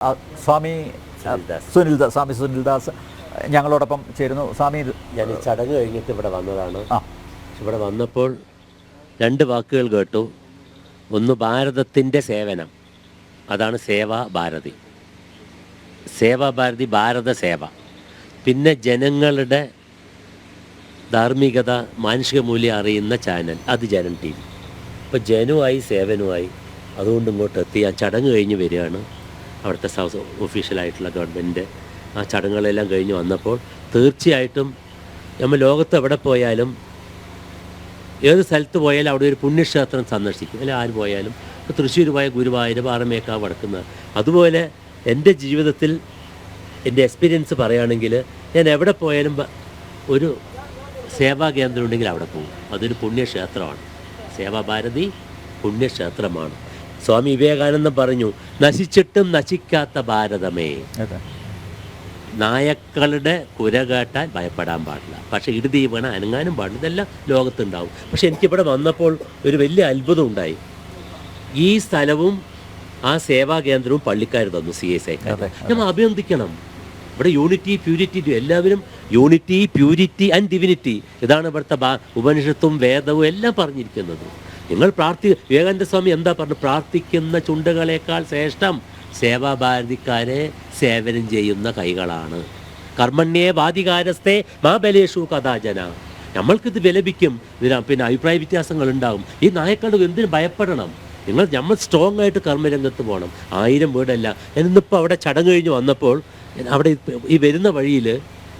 സ്വാമി സുനിൽദാസ്, സ്വാമി സുനിൽദാസ് ഞങ്ങളോടൊപ്പം ചേരുന്നു. സ്വാമി, ഞാൻ ഈ ചടങ്ങ് കഴിഞ്ഞിട്ട് ഇവിടെ വന്നതാണ്. ഇവിടെ വന്നപ്പോൾ രണ്ട് വാക്കുകൾ കേട്ടു. ഒന്ന് ഭാരതത്തിൻ്റെ സേവനം, അതാണ് സേവാഭാരതി. സേവാഭാരതി ഭാരത സേവ. പിന്നെ ജനങ്ങളുടെ ധാർമ്മികത, മാനുഷിക മൂല്യം അറിയുന്ന ചാനൽ, അത് ജനം ടി വി. ഇപ്പോൾ ജനുമായി സേവനുമായി അതുകൊണ്ട് ഇങ്ങോട്ട് എത്തി. ആ ചടങ്ങ് കഴിഞ്ഞ് വരികയാണ്. അവിടുത്തെ ഒഫീഷ്യലായിട്ടുള്ള ഗവൺമെൻറ് ആ ചടങ്ങുകളെല്ലാം കഴിഞ്ഞ് വന്നപ്പോൾ തീർച്ചയായിട്ടും നമ്മൾ ലോകത്ത് എവിടെ പോയാലും, ഏത് സ്ഥലത്ത് പോയാലും അവിടെ ഒരു പുണ്യക്ഷേത്രം സന്ദർശിക്കും. അല്ലെങ്കിൽ ആര് പോയാലും, ഇപ്പോൾ തൃശ്ശൂർ പോയ ഗുരുവായൂർ, പാറമേക്കാവ്, വടക്കുന്നത്. അതുപോലെ എൻ്റെ ജീവിതത്തിൽ എൻ്റെ എക്സ്പീരിയൻസ് പറയുകയാണെങ്കിൽ, ഞാൻ എവിടെ പോയാലും ഒരു സേവാ കേന്ദ്രം ഉണ്ടെങ്കിൽ അവിടെ പോകും. അതൊരു പുണ്യക്ഷേത്രമാണ്. സേവാഭാരതി പുണ്യക്ഷേത്രമാണ്. സ്വാമി വിവേകാനന്ദൻ പറഞ്ഞു, നശിച്ചിട്ടും നശിക്കാത്ത ഭാരതമേ. നായക്കളുടെ കുര കേട്ടാൽ ഭയപ്പെടാൻ പാടില്ല, പക്ഷേ ഇടുതി വീണ അനങ്ങാനും പാടില്ല. ഇതെല്ലാം ലോകത്തുണ്ടാവും. പക്ഷെ എനിക്കിവിടെ വന്നപ്പോൾ ഒരു വലിയ അത്ഭുതം ഉണ്ടായി. ഈ സ്ഥലവും ആ സേവാ കേന്ദ്രവും പള്ളിക്കാർ തന്നു, CSIക്കാർ. നമ്മൾ അഭിനന്ദിക്കണം. ഇവിടെ യൂണിറ്റി, പ്യൂരിറ്റി, എല്ലാവരും യൂണിറ്റി, പ്യൂരിറ്റി ആൻഡ് ഡിവിനിറ്റി. ഇതാണ് ഇവിടുത്തെ ഉപനിഷത്തും വേദവും എല്ലാം പറഞ്ഞിരിക്കുന്നത്. നിങ്ങൾ വിവേകാനന്ദ സ്വാമി എന്താ പറഞ്ഞു? പ്രാർത്ഥിക്കുന്ന ചുണ്ടുകളേക്കാൾ ശ്രേഷ്ഠം സേവാഭാരതിക്കാരെ സേവനം ചെയ്യുന്ന കൈകളാണ്. കർമ്മണ്യേ വാധികാരസ്ഥേ മാ ബലേഷു കഥാജന. നമ്മൾക്കിത് വിലപിക്കും, പിന്നെ അഭിപ്രായ വ്യത്യാസങ്ങൾ ഉണ്ടാകും. ഈ നായക്കളുടെ എന്തിനു ഭയപ്പെടണം? നമ്മൾ സ്ട്രോങ് ആയിട്ട് കർമ്മരംഗത്ത് പോകണം. 1000 വീടല്ല. എന്നിപ്പോൾ അവിടെ ചടങ്ങ് കഴിഞ്ഞ് വന്നപ്പോൾ അവിടെ ഈ വരുന്ന വഴിയിൽ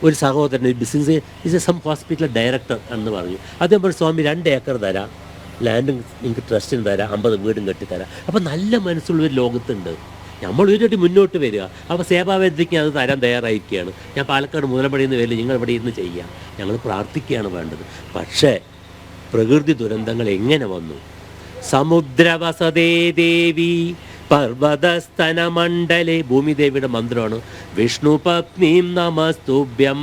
ഒരു സഹോദരൻ, ബിസിനസ് ഹോസ്പിറ്റൽ ഡയറക്ടർ എന്ന് പറഞ്ഞു. അദ്ദേഹം പറഞ്ഞു, സ്വാമി 2 ഏക്കർ തരാം, ലാൻഡും നിങ്ങൾക്ക് ട്രസ്റ്റിന് തരാം, 50 വീടും കെട്ടിത്തരാം. അപ്പോൾ നല്ല മനസ്സുള്ളൊരു ലോകത്തുണ്ട്. നമ്മൾ ഒരു മുന്നോട്ട് വരിക. അപ്പോൾ സേവാവേദിക്ക് അത് തരാൻ തയ്യാറായിരിക്കുകയാണ്. ഞാൻ പാലക്കാട് മുതലപ്പടിയിൽ നിന്ന് വരില്ല, നിങ്ങൾ ഇവിടെ ഇരുന്ന് ചെയ്യാം. ഞങ്ങൾ പ്രാർത്ഥിക്കുകയാണ് വേണ്ടത്. പക്ഷേ പ്രകൃതി ദുരന്തങ്ങൾ എങ്ങനെ വന്നു? സമുദ്രവസതേ ദേവി പർവ്വതസ്തനമണ്ഡലെ. ഭൂമിദേവിയുടെ മന്ത്രമാണ്. വിഷ്ണു പത്നീം നമസ്തുഭ്യം.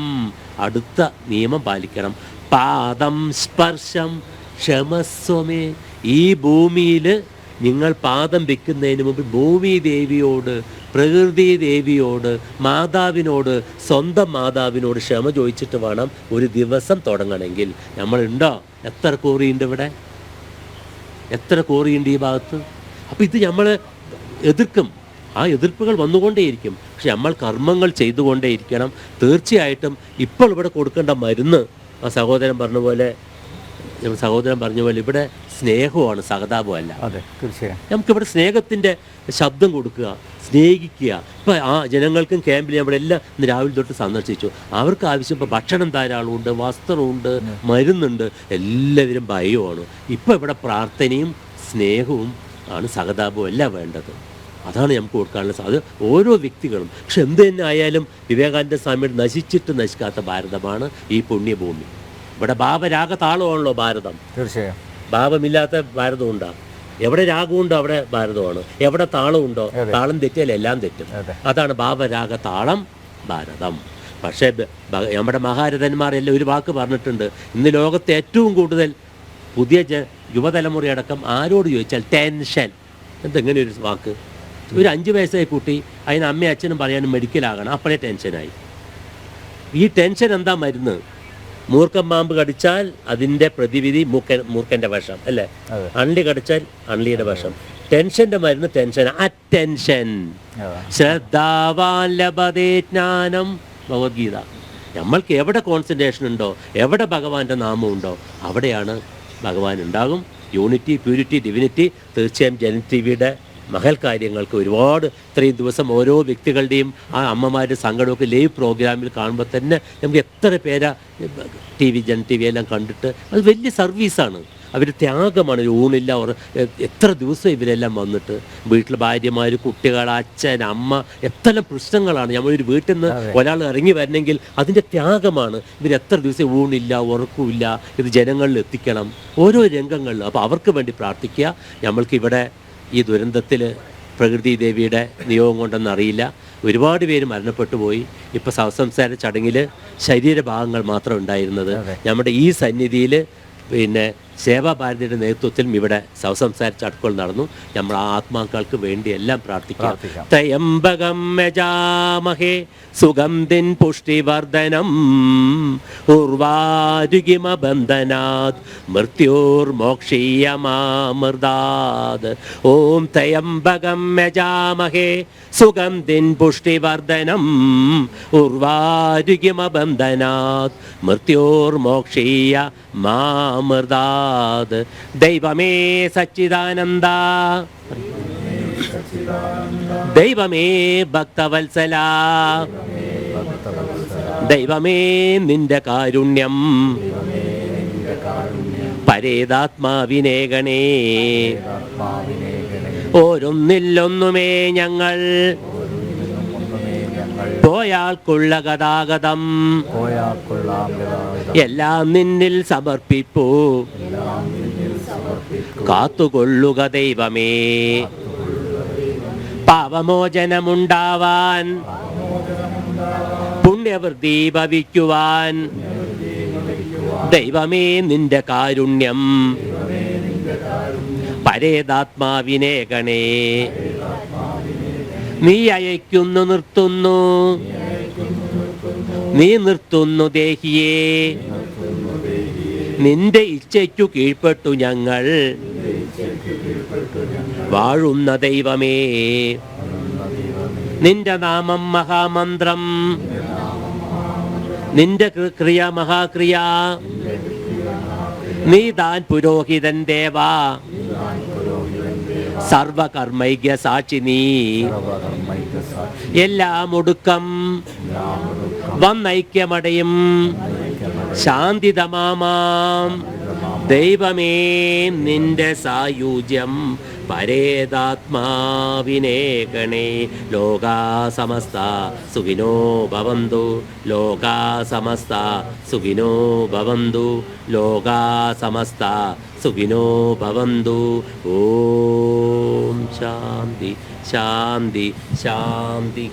അടുത്ത നിയമം പാലിക്കണം. പാദം സ്പർശം ക്ഷമസ്വമേ. ഈ ഭൂമിയിൽ നിങ്ങൾ പാദം വെക്കുന്നതിന് മുമ്പ് ഭൂമി ദേവിയോട്, പ്രകൃതി ദേവിയോട്, മാതാവിനോട്, സ്വന്തം മാതാവിനോട് ക്ഷമ ചോദിച്ചിട്ട് വേണം ഒരു ദിവസം തുടങ്ങണമെങ്കിൽ. നമ്മളുണ്ടോ? എത്ര കോറിയുണ്ട് ഇവിടെ? എത്ര കോറിയുണ്ട് ഈ ഭാഗത്ത്? അപ്പോൾ ഇത് നമ്മൾ എതിർക്കും. ആ എതിർപ്പുകൾ വന്നുകൊണ്ടേയിരിക്കും. പക്ഷെ നമ്മൾ കർമ്മങ്ങൾ ചെയ്തുകൊണ്ടേയിരിക്കണം. തീർച്ചയായിട്ടും ഇപ്പോൾ ഇവിടെ കൊടുക്കേണ്ട മരുന്ന്, ആ സഹോദരൻ പറഞ്ഞ പോലെ ഇവിടെ സ്നേഹമാണ്, സഹതാപമല്ല. അതെ, തീർച്ചയായും നമുക്കിവിടെ സ്നേഹത്തിൻ്റെ ശബ്ദം കൊടുക്കുക, സ്നേഹിക്കുക. ഇപ്പോൾ ആ ജനങ്ങൾക്കും ക്യാമ്പിൽ നമ്മുടെ എല്ലാം ഇന്ന് രാവിലെ തൊട്ട് സന്ദർശിച്ചു. അവർക്ക് ആവശ്യം ഇപ്പോൾ ഭക്ഷണം ധാരാളമുണ്ട്, വസ്ത്രമുണ്ട്, മരുന്നുണ്ട്, എല്ലാവരും ഭയവുമാണ്. ഇപ്പോൾ ഇവിടെ പ്രാർത്ഥനയും സ്നേഹവും ആണ്, സഹതാപവും എല്ലാം വേണ്ടത്. അതാണ് നമുക്ക് കൊടുക്കാനുള്ള അത് ഓരോ വ്യക്തികളും. പക്ഷെ എന്ത് തന്നെ ആയാലും വിവേകാനന്ദ സ്വാമിയുടെ നശിച്ചിട്ട് നശിക്കാത്ത ഭാരതമാണ് ഈ പുണ്യഭൂമി. ഇവിടെ ഭാവരാഗ താളമാണല്ലോ ഭാരതം. തീർച്ചയായും ഭാവമില്ലാത്ത ഭാരതം ഉണ്ടാകും. എവിടെ രാഗമുണ്ടോ അവിടെ ഭാരതമാണ്. എവിടെ താളമുണ്ടോ, താളം തെറ്റിയാൽ എല്ലാം തെറ്റും. അതാണ് ഭാവരാഗ താളം ഭാരതം. പക്ഷേ നമ്മുടെ മഹാരഥന്മാരെല്ലാം ഒരു വാക്ക് പറഞ്ഞിട്ടുണ്ട്. ഇന്ന് ലോകത്തെ ഏറ്റവും കൂടുതൽ പുതിയ യുവതലമുറയടക്കം ആരോട് ചോദിച്ചാൽ ടെൻഷൻ. എന്തെങ്ങനെ ഒരു വാക്ക്? ഒരു 5 വയസ്സായ കുട്ടി, അതിന് അമ്മയും അച്ഛനും പറയാനും മെഡിക്കലാകണം, അപ്പോഴേ ടെൻഷനായി. ഈ ടെൻഷൻ എന്താ മരുന്ന്? മൂർഖൻ പാമ്പ് കടിച്ചാൽ അതിൻ്റെ പ്രതിവിധി മൂർഖൻ്റെ വിഷം, അല്ലേ? അൺലി കടിച്ചാൽ അൺലിയുടെ വിഷം. ടെൻഷൻ്റെ മരുന്ന് ടെൻഷൻ. അറ്റൻഷൻ. ശ്രദ്ധാവാൻ ലഭതേ ജ്ഞാനം. ഭഗവത്ഗീത. നമ്മൾക്ക് എവിടെ കോൺസെൻട്രേഷൻ ഉണ്ടോ, എവിടെ ഭഗവാന്റെ നാമം ഉണ്ടോ, അവിടെയാണ് ഭഗവാൻ ഉണ്ടാകും. Unity, purity, divinity. തീർച്ചയായും ജനം ടി വിയുടെ മഹൽ കാര്യങ്ങൾക്ക് ഒരുപാട് ഇത്രയും ദിവസം ഓരോ വ്യക്തികളുടെയും ആ അമ്മമാരുടെ സങ്കടമൊക്കെ ലൈവ് പ്രോഗ്രാമിൽ കാണുമ്പോൾ തന്നെ നമുക്ക് എത്ര പേരാ ജനം ടി വി എല്ലാം കണ്ടിട്ട് അത് വലിയ സർവീസാണ്. അവർ ത്യാഗമാണ്. ഊണില്ല, എത്ര ദിവസം ഇവരെല്ലാം വന്നിട്ട് വീട്ടിൽ ഭാര്യമാർ, കുട്ടികൾ, അച്ഛൻ, അമ്മ, എത്ര പ്രശ്നങ്ങളാണ്. നമ്മളൊരു വീട്ടിൽ നിന്ന് ഒരാൾ ഇറങ്ങി വരണമെങ്കിൽ അതിൻ്റെ ത്യാഗമാണ്. ഇവരെത്ര ദിവസം ഊണില്ല, ഉറക്കമില്ല, ഇത് ജനങ്ങളിൽ എത്തിക്കണം ഓരോ രംഗങ്ങളിൽ. അപ്പോൾ അവർക്ക് വേണ്ടി പ്രാർത്ഥിക്കുക. നമ്മൾക്കിവിടെ ഈ ദുരന്തത്തിൽ പ്രകൃതി ദേവിയുടെ നിയോഗം കൊണ്ടെന്നറിയില്ല ഒരുപാട് പേര് മരണപ്പെട്ടു പോയി. ഇപ്പോൾ ശവസംസ്കാര ചടങ്ങിൽ ശരീരഭാഗങ്ങൾ മാത്രം ഉണ്ടായിരുന്നത്. നമ്മുടെ ഈ സന്നിധിയിൽ പിന്നെ സേവാഭാരതിയുടെ നേതൃത്വത്തിലും ഇവിടെ ശവസംസ്കാര ചടങ്ങുകൾ നടന്നു. നമ്മൾ ആ ആത്മാക്കൾക്ക് വേണ്ടി എല്ലാം പ്രാർത്ഥിക്കാം. ത്രയംബകം യജാമഹേ സുഗന്ധിൻ പുഷ്ടിവർദ്ധനം ഉർവാരുകിമബന്ധനാത് മൃത്യോർമോക്ഷീയമാമൃതാത്. ഓം ത്രയംബകം യജാമഹേ സുഗന്ധിൻ പുഷ്ടിവർദ്ധനം ഉർവാരുകിമബന്ധനാത് മൃത്യോർമോക്ഷീയ മാമൃതാത്. ദൈവമേ സച്ചിദാനന്ദ, ദൈവമേ ഭക്തവത്സല, ദൈവമേ നിന്റെ കാരുണ്യം പരേതാത്മാവിനേകണേ. ഓരോന്നില്ലൊന്നുമേ ഞങ്ങൾ പോയാൾക്കുള്ള ഗതാഗതം എല്ലാം നിന്നിൽ സമർപ്പിപ്പൂ. കാത്തുകൊള്ളുക ദൈവമേ, പാപമോചനമുണ്ടാവാൻ പുണ്യവൃത്തി ഭവിക്കുവാൻ. ദൈവമേ നിന്റെ കാരുണ്യം പരേതാത്മാവിനേകണേ. നീ അയക്കുന്നു നിർത്തുന്നു, നീ നിർത്തുന്നു ദേഹിയേ. നിന്റെ ഇച്ഛയ്ക്കു കീഴ്പ്പെട്ടു ഞങ്ങൾ വാഴുന്ന ദൈവമേ. നിന്റെ നാമം മഹാമന്ത്രം, നിന്റെ ക്രിയ മഹാക്രിയ. നീ താൻ പുരോഹിതൻ ദേവാ, സർവകർമ്മൈക്യ സാക്ഷി നീ. എല്ലാം ഒടുക്കം വന്നൈക്യമടയും ശാന്തിതമാമാം. ദൈവമേ നിന്റെ സായുജ്യം പരേതാത്മാവിനേകണേ. ലോകാ സമസ്ത സുഖിനോ ഭവന്തു, ലോകാ സമസ്ത സുഖിനോ ഭവന്തു, ലോകാ സമസ്ത സുഖിനോ ഭവന്തു. ഓം ശാന്തി ശാന്തി ശാന്തി.